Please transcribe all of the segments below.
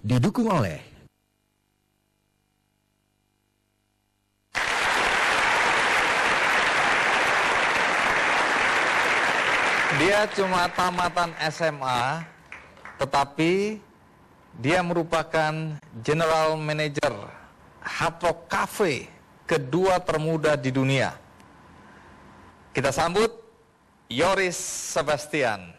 Didukung oleh dia cuma tamatan SMA, tetapi dia merupakan General Manager Hard Rock Cafe kedua termuda di dunia. Kita sambut Yoris Sebastian.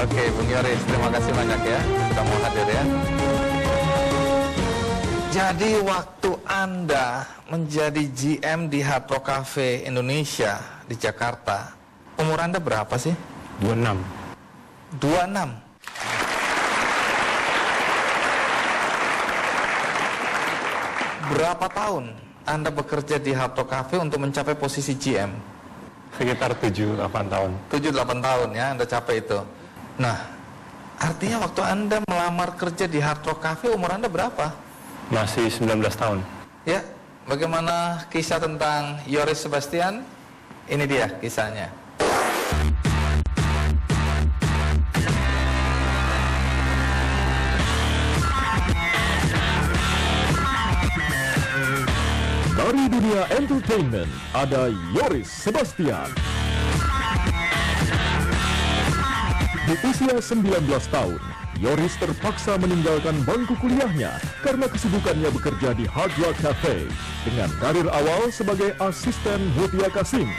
Oke, Bung Yoris, terima kasih banyak ya sudah mau hadir ya. Jadi waktu Anda menjadi GM di Hard Rock Cafe Indonesia di Jakarta, umur Anda berapa sih? 26. 26. Berapa tahun Anda bekerja di Hard Rock Cafe untuk mencapai posisi GM? Sekitar 7-8 tahun. 7-8 tahun ya Anda capai itu. Nah, artinya waktu Anda melamar kerja di Hard Rock Cafe umur Anda berapa? Masih 19 tahun. Ya, bagaimana kisah tentang Yoris Sebastian? Ini dia kisahnya. dari dunia entertainment, ada Yoris Sebastian. Di usia 19 tahun, Yoris terpaksa meninggalkan bangku kuliahnya karena kesibukannya bekerja di Hard Rock Cafe dengan karir awal sebagai asisten Mutia Kasim.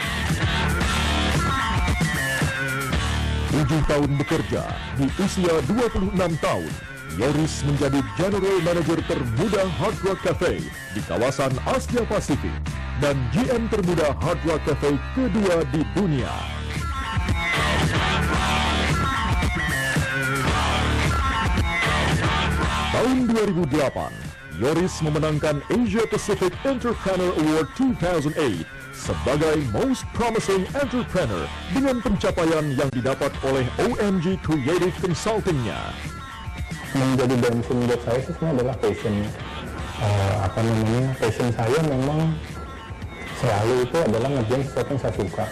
7 tahun bekerja, di usia 26 tahun, Yoris menjadi General Manager termuda Hard Rock Cafe di kawasan Asia Pasifik dan GM termuda Hard Rock Cafe kedua di dunia. Tahun 2008, Yoris memenangkan Asia Pacific Entrepreneur Award 2008 sebagai Most Promising Entrepreneur dengan pencapaian yang didapat oleh OMG Creative Consulting-nya. Menjadi bensin buat saya itu semua adalah passion. Passion saya memang selalu itu adalah ngerjain sesuatu yang saya suka.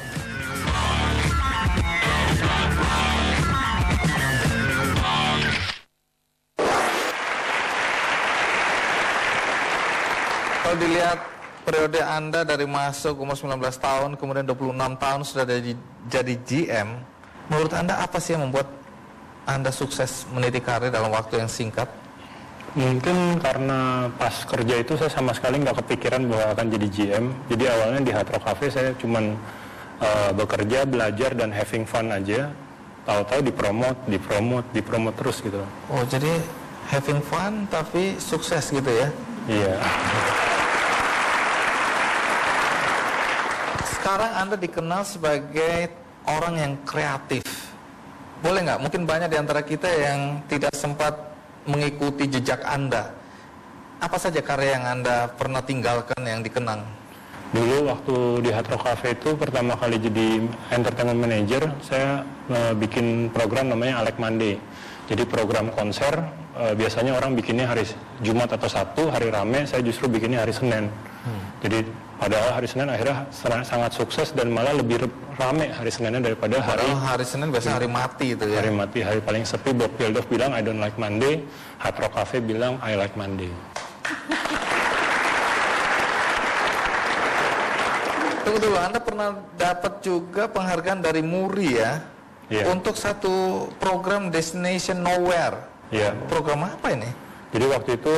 Kalau dilihat periode Anda dari masuk umur 19 tahun, kemudian 26 tahun sudah jadi GM, menurut Anda apa sih yang membuat Anda sukses meniti karir dalam waktu yang singkat? Mungkin karena pas kerja itu saya sama sekali nggak kepikiran bahwa akan jadi GM. Jadi awalnya di Hard Rock Cafe saya cuman bekerja, belajar, dan having fun aja. Tahu-tahu dipromot terus gitu. Oh, jadi having fun tapi sukses gitu ya? Iya. Sekarang Anda dikenal sebagai orang yang kreatif. Boleh nggak? Mungkin banyak di antara kita yang tidak sempat mengikuti jejak Anda. Apa saja karya yang Anda pernah tinggalkan yang dikenang? Dulu waktu di Hard Rock Cafe itu pertama kali jadi entertainment manager, saya bikin program namanya I Like Monday. Jadi program konser, biasanya orang bikinnya hari Jumat atau Sabtu, hari rame, saya justru bikinnya hari Senin. Jadi padahal hari Senin akhirnya sangat sukses dan malah lebih rame hari Seninnya daripada hari Senin biasa hari mati itu ya. Hari mati, hari paling sepi. Bob Geldof bilang I don't like Monday, Hard Rock Cafe bilang I like Monday. Tunggu dulu, Anda pernah dapat juga penghargaan dari Muri ya? Iya. Untuk satu program Destination Nowhere. Iya. Program apa ini? Jadi waktu itu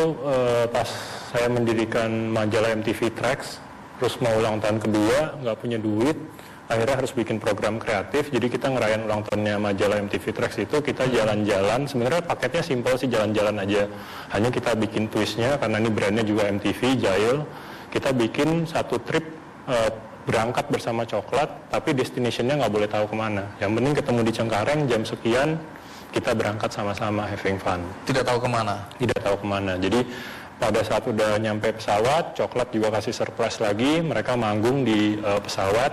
pas saya mendirikan majalah MTV Tracks, terus mau ulang tahun kedua, nggak punya duit, akhirnya harus bikin program kreatif. Jadi kita ngerayain ulang tahunnya majalah MTV Tracks itu, kita jalan-jalan, sebenarnya paketnya simpel sih, jalan-jalan aja. Hanya kita bikin twistnya, karena ini brandnya juga MTV, Jail. Kita bikin satu trip berangkat bersama coklat, tapi destinationnya nggak boleh tahu kemana. Yang penting ketemu di Cengkareng, jam sekian, kita berangkat sama-sama having fun. Tidak tahu kemana? Tidak tahu kemana. Jadi pada saat udah nyampe pesawat, coklat juga kasih surprise lagi, mereka manggung di pesawat.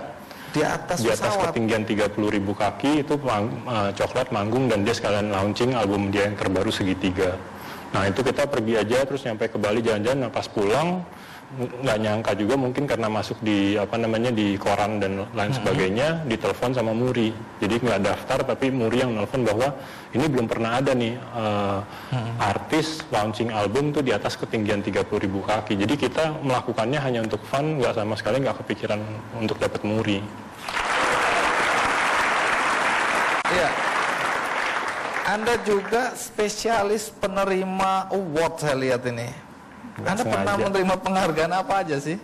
Di atas pesawat? Ketinggian 30.000 kaki, itu coklat manggung dan dia sekalian launching album dia yang terbaru Segitiga. Nah itu kita pergi aja, terus nyampe ke Bali jalan-jalan, nah pas pulang, nggak nyangka juga mungkin karena masuk di di koran dan lain sebagainya, ditelepon sama Muri. Jadi nggak daftar tapi Muri yang nelfon bahwa ini belum pernah ada nih artis launching album tuh di atas ketinggian 30.000 kaki. Jadi kita melakukannya hanya untuk fun, nggak sama sekali nggak kepikiran untuk dapat Muri. Iya. Anda juga spesialis penerima award, saya lihat ini. Anda pernah menerima penghargaan apa aja sih?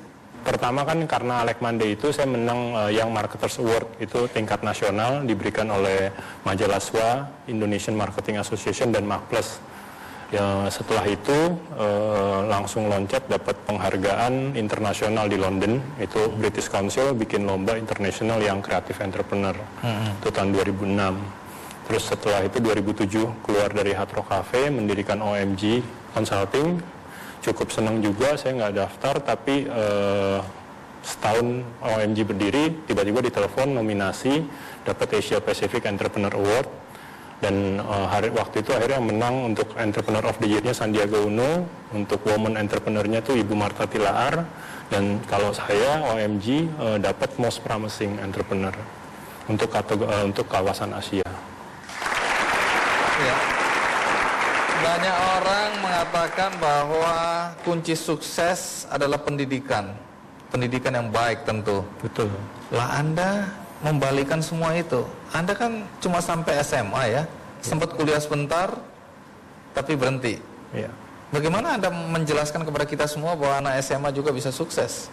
Pertama kan karena Alec Monday itu saya menang Young Marketers Award, itu tingkat nasional, diberikan oleh majalah SWA, Indonesian Marketing Association dan MarkPlus. Ya, setelah itu langsung loncat dapat penghargaan internasional di London, itu British Council bikin lomba internasional yang Creative Entrepreneur, itu tahun 2006. Terus setelah itu 2007 keluar dari Hard Rock Cafe, mendirikan OMG Consulting. Cukup senang juga, saya nggak daftar, tapi setahun OMG berdiri, tiba-tiba ditelepon nominasi, dapat Asia Pacific Entrepreneur Award, dan waktu itu akhirnya yang menang untuk Entrepreneur of the Year-nya Sandiaga Uno, untuk Woman Entrepreneur-nya tuh Ibu Marta Tilaar, dan kalau saya OMG dapat Most Promising Entrepreneur untuk kawasan Asia. Ya. Banyak orang mengatakan bahwa kunci sukses adalah pendidikan. Pendidikan yang baik tentu. Betul. Lah Anda membalikan semua itu. Anda kan cuma sampai SMA ya. Sempat kuliah sebentar, tapi berhenti. Ya. Bagaimana Anda menjelaskan kepada kita semua bahwa anak SMA juga bisa sukses?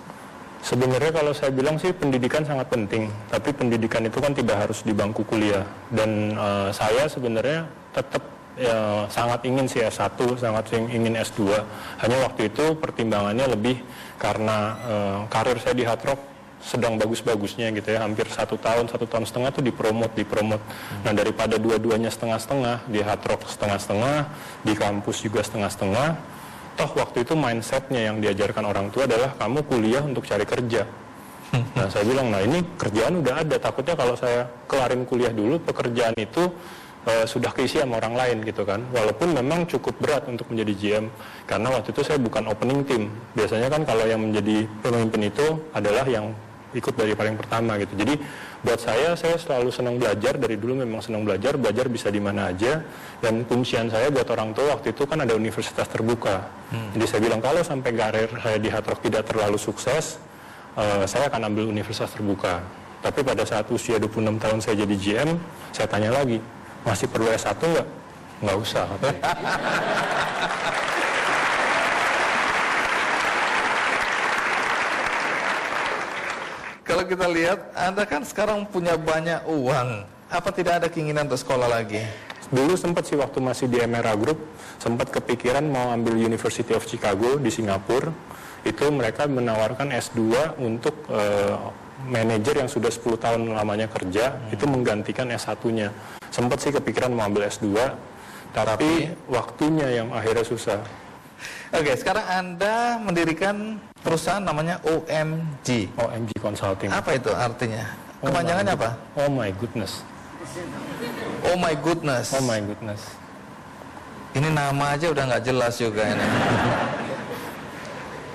Sebenarnya kalau saya bilang sih pendidikan sangat penting. Tapi pendidikan itu kan tidak harus di bangku kuliah. Dan saya sebenarnya tetap sangat ingin sih S1, sangat ingin S2. Hanya waktu itu pertimbangannya lebih karena karir saya di Hard Rock sedang bagus-bagusnya gitu ya, hampir 1 tahun, 1,5 tahun tuh dipromot. Nah daripada dua-duanya setengah-setengah, di Hard Rock setengah-setengah, di kampus juga setengah-setengah, toh waktu itu mindsetnya yang diajarkan orang tua adalah kamu kuliah untuk cari kerja. Nah saya bilang, nah ini kerjaan udah ada, takutnya kalau saya kelarin kuliah dulu, pekerjaan itu sudah keisi sama orang lain gitu kan. Walaupun memang cukup berat untuk menjadi GM, karena waktu itu saya bukan opening team. Biasanya kan kalau yang menjadi pemimpin itu adalah yang ikut dari paling pertama gitu. Jadi buat saya selalu senang belajar, dari dulu memang senang belajar bisa di mana aja. Dan kuncian saya buat orang tua waktu itu kan ada universitas terbuka. Jadi saya bilang kalau sampai karir saya di Hard Rock tidak terlalu sukses, saya akan ambil universitas terbuka. Tapi pada saat usia 26 tahun saya jadi GM, saya tanya lagi, masih perlu S1 nggak? Nggak usah. Kalau kita lihat, Anda kan sekarang punya banyak uang. Apa tidak ada keinginan untuk sekolah lagi? Dulu sempat sih waktu masih di Emera Group, sempat kepikiran mau ambil University of Chicago di Singapura. Itu mereka menawarkan S2 untuk manajer yang sudah 10 tahun lamanya kerja, itu menggantikan S1-nya. Sempat sih kepikiran mau ambil S2, tapi waktunya yang akhirnya susah. Oke, sekarang Anda mendirikan perusahaan namanya OMG. OMG Consulting. Apa itu artinya? Kepanjangannya apa? Oh my goodness. Oh my goodness. Oh my goodness. Ini nama aja udah nggak jelas juga ini.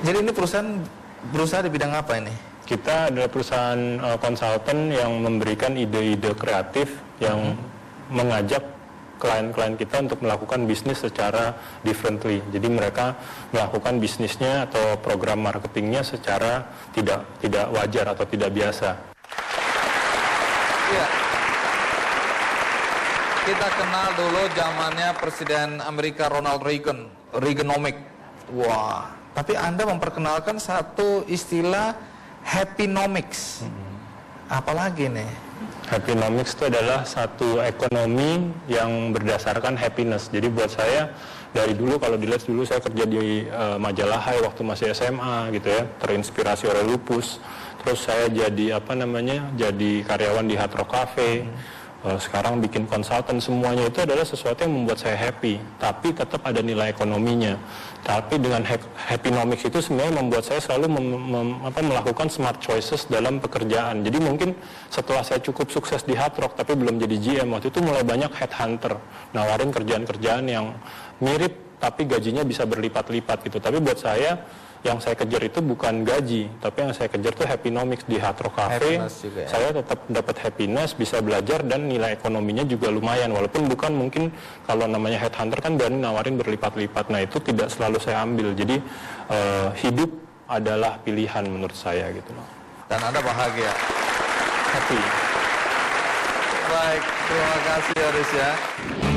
Jadi ini perusahaan berusaha di bidang apa ini? Kita adalah perusahaan konsultan yang memberikan ide-ide kreatif yang mengajak klien-klien kita untuk melakukan bisnis secara differently. Jadi mereka melakukan bisnisnya atau program marketingnya secara tidak wajar atau tidak biasa. Iya. Kita kenal dulu zamannya Presiden Amerika Ronald Reagan, Reaganomics. Wah, tapi Anda memperkenalkan satu istilah Happynomics. Apalagi nih? Happynomics itu adalah satu ekonomi yang berdasarkan happiness. Jadi buat saya dari dulu, kalau dilihat dulu saya kerja di majalah Hai waktu masih SMA gitu ya, terinspirasi oleh lupus. Terus saya jadi jadi karyawan di Hard Rock Cafe. Sekarang bikin konsultan, semuanya itu adalah sesuatu yang membuat saya happy, tapi tetap ada nilai ekonominya. Tapi dengan Happynomics itu sebenarnya membuat saya selalu melakukan smart choices dalam pekerjaan. Jadi mungkin setelah saya cukup sukses di Hard Rock tapi belum jadi GM, waktu itu mulai banyak headhunter nawarin kerjaan-kerjaan yang mirip tapi gajinya bisa berlipat-lipat gitu. Tapi buat saya yang saya kejar itu bukan gaji, tapi yang saya kejar itu happynomics di Hard Rock Cafe. Juga, ya? Saya tetap dapat happiness, bisa belajar, dan nilai ekonominya juga lumayan. Walaupun bukan mungkin kalau namanya headhunter kan berani nawarin berlipat-lipat. Nah itu tidak selalu saya ambil. Jadi hidup adalah pilihan menurut saya gitu loh. Dan Anda bahagia. Happy. Baik, terima kasih Yoris ya.